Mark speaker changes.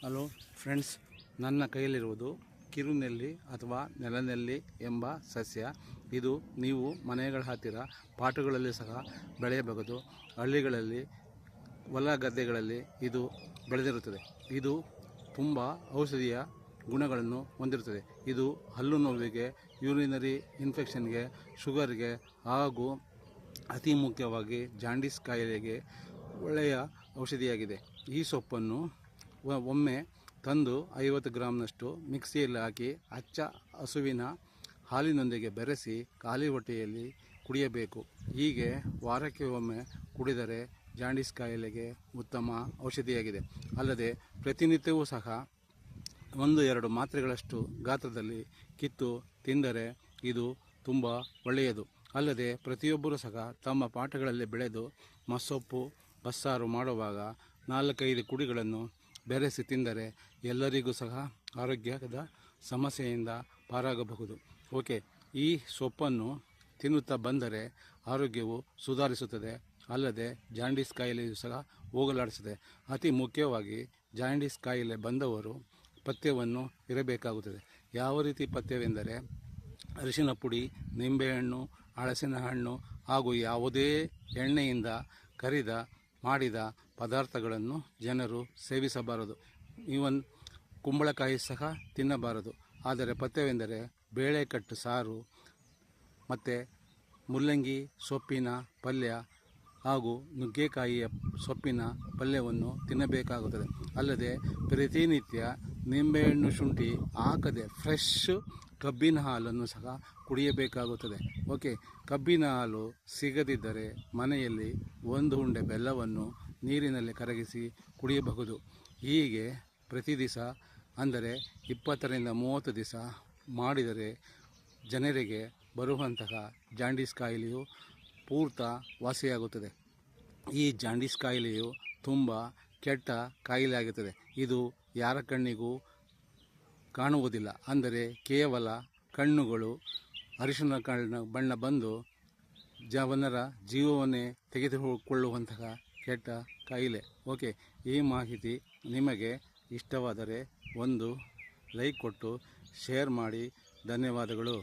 Speaker 1: Hello friends, ನನ್ನ ಕೈಯಲ್ಲಿರುವುದು ಕಿರುನೆಲ್ಲಿ ಅಥವಾ ನೆಲನೆಲ್ಲಿ ಎಂಬ ಸಸ್ಯ. ಇದು ನೀವು ಮನೆಗಳ ಹತ್ತಿರ ಪಾಟುಗಳಲ್ಲಿ ಸಹ ಬೆಳೆಯಬಹುದು. ಹಳ್ಳಿಗಳಲ್ಲಿ ಹೊಲ ಗದ್ದೆಗಳಲ್ಲಿ ಇದು ಬೆಳೆದಿರುತ್ತದೆ. ಇದು ತುಂಬ ಔಷಧೀಯ ಗುಣಗಳನ್ನು ಹೊಂದಿರುತ್ತದೆ. ಇದು ಹಲ್ಲು ನೋವಿಗೆ, ಯೂರಿನರಿ ಇನ್ಫೆಕ್ಷನ್ಗೆ, ಶುಗರ್ಗೆ ಹಾಗೂ ಅತಿ ಮುಖ್ಯವಾಗಿ ಜಾಂಡೀಸ್ ಕಾಯಿಲೆಗೆ ಒಳ್ಳೆಯ ಔಷಧಿಯಾಗಿದೆ. ಈ ಸೊಪ್ಪನ್ನು ಒಮ್ಮೆ ತಂದು 50 ಗ್ರಾಮ್ನಷ್ಟು ಮಿಕ್ಸಿಯಲ್ಲಿ ಹಾಕಿ ಅಚ್ಚ ಹಸುವಿನ ಹಾಲಿನೊಂದಿಗೆ ಬೆರೆಸಿ ಖಾಲಿ ಹೊಟ್ಟೆಯಲ್ಲಿ ಕುಡಿಯಬೇಕು. ಹೀಗೆ ವಾರಕ್ಕೆ ಒಮ್ಮೆ ಕುಡಿದರೆ ಜಾಂಡೀಸ್ ಕಾಯಿಲೆಗೆ ಉತ್ತಮ ಔಷಧಿಯಾಗಿದೆ. ಅಲ್ಲದೆ ಪ್ರತಿನಿತ್ಯವೂ ಸಹ 1-2 ಮಾತ್ರೆಗಳಷ್ಟು ಗಾತ್ರದಲ್ಲಿ ಕಿತ್ತು ತಿಂದರೆ ಇದು ತುಂಬ ಒಳ್ಳೆಯದು. ಅಲ್ಲದೆ ಪ್ರತಿಯೊಬ್ಬರೂ ಸಹ ತಮ್ಮ ಪಾಠಗಳಲ್ಲಿ ಬೆಳೆದು ಮಸ್ಸೊಪ್ಪು ಬಸ್ಸಾರು ಮಾಡುವಾಗ 4-5 ಕುಡಿಗಳನ್ನು ಬೆರೆಸಿ ತಿಂದರೆ ಎಲ್ಲರಿಗೂ ಸಹ ಆರೋಗ್ಯದ ಸಮಸ್ಯೆಯಿಂದ ಪಾರಾಗಬಹುದು. ಓಕೆ, ಈ ಸೊಪ್ಪನ್ನು ತಿನ್ನುತ್ತಾ ಬಂದರೆ ಆರೋಗ್ಯವು ಸುಧಾರಿಸುತ್ತದೆ. ಅಲ್ಲದೆ ಜಾಂಡೀಸ್ ಕಾಯಿಲೆಯೂ ಸಹ ಹೋಗಲಾಡಿಸುತ್ತದೆ. ಅತಿ ಮುಖ್ಯವಾಗಿ ಜಾಂಡೀಸ್ ಕಾಯಿಲೆ ಬಂದವರು ಪಥ್ಯವನ್ನು ಇರಬೇಕಾಗುತ್ತದೆ. ಯಾವ ರೀತಿ ಪಥ್ಯವೆಂದರೆ ಅರಿಶಿನ ಪುಡಿ, ನಿಂಬೆಹಣ್ಣು, ಹಲಸಿನ ಹಣ್ಣು ಹಾಗೂ ಯಾವುದೇ ಎಣ್ಣೆಯಿಂದ ಕರಿದ ಮಾಡಿದ ಪದಾರ್ಥಗಳನ್ನು ಜನರು ಸೇವಿಸಬಾರದು. ಈವನ್ ಕುಂಬಳಕಾಯಿ ಸಹ ತಿನ್ನಬಾರದು. ಆದರೆ ಪಥ್ಯವೆಂದರೆ ಬೇಳೆಕಟ್ಟು ಸಾರು ಮತ್ತು ಮುಲ್ಲಂಗಿ ಸೊಪ್ಪಿನ ಪಲ್ಯ ಹಾಗೂ ನುಗ್ಗೆಕಾಯಿಯ ಸೊಪ್ಪಿನ ಪಲ್ಯವನ್ನು ತಿನ್ನಬೇಕಾಗುತ್ತದೆ. ಅಲ್ಲದೆ ಪ್ರತಿನಿತ್ಯ ನಿಂಬೆಹಣ್ಣು ಶುಂಠಿ ಹಾಕದೆ ಫ್ರೆಶ್ ಕಬ್ಬಿನ ಹಾಲನ್ನು ಸಹ ಕುಡಿಯಬೇಕಾಗುತ್ತದೆ. ಓಕೆ, ಕಬ್ಬಿನ ಹಾಲು ಸಿಗದಿದ್ದರೆ ಮನೆಯಲ್ಲಿ 1 ಉಂಡೆ ಬೆಲ್ಲವನ್ನು ನೀರಿನಲ್ಲಿ ಕರಗಿಸಿ ಕುಡಿಯಬಹುದು. ಹೀಗೆ ಪ್ರತಿ ದಿವಸ ಅಂದರೆ 20-30 ದಿವಸ ಮಾಡಿದರೆ ಜನರಿಗೆ ಬರುವಂತಹ ಜಾಂಡೀಸ್ ಕಾಯಿಲೆಯು ಪೂರ್ತಿ ವಾಸಿಯಾಗುತ್ತದೆ. ಈ ಜಾಂಡೀಸ್ ಕಾಯಿಲೆಯು ತುಂಬ ಕೆಟ್ಟ ಕಾಯಿಲೆ ಆಗುತ್ತದೆ. ಇದು ಯಾರ ಕಣ್ಣಿಗೂ ಕಾಣುವುದಿಲ್ಲ. ಅಂದರೆ ಕೇವಲ ಕಣ್ಣುಗಳು ಅರಿಶಿನ ಬಣ್ಣ ಬಂದು ಜನರ ಜೀವವನ್ನೇ ತೆಗೆದುಕೊಳ್ಳುವಂತಹ ಕೆಟ್ಟ ಕಾಯಿಲೆ. ಓಕೆ, ಈ ಮಾಹಿತಿ ನಿಮಗೆ ಇಷ್ಟವಾದರೆ ಒಂದು ಲೈಕ್ ಕೊಟ್ಟು ಶೇರ್ ಮಾಡಿ. ಧನ್ಯವಾದಗಳು.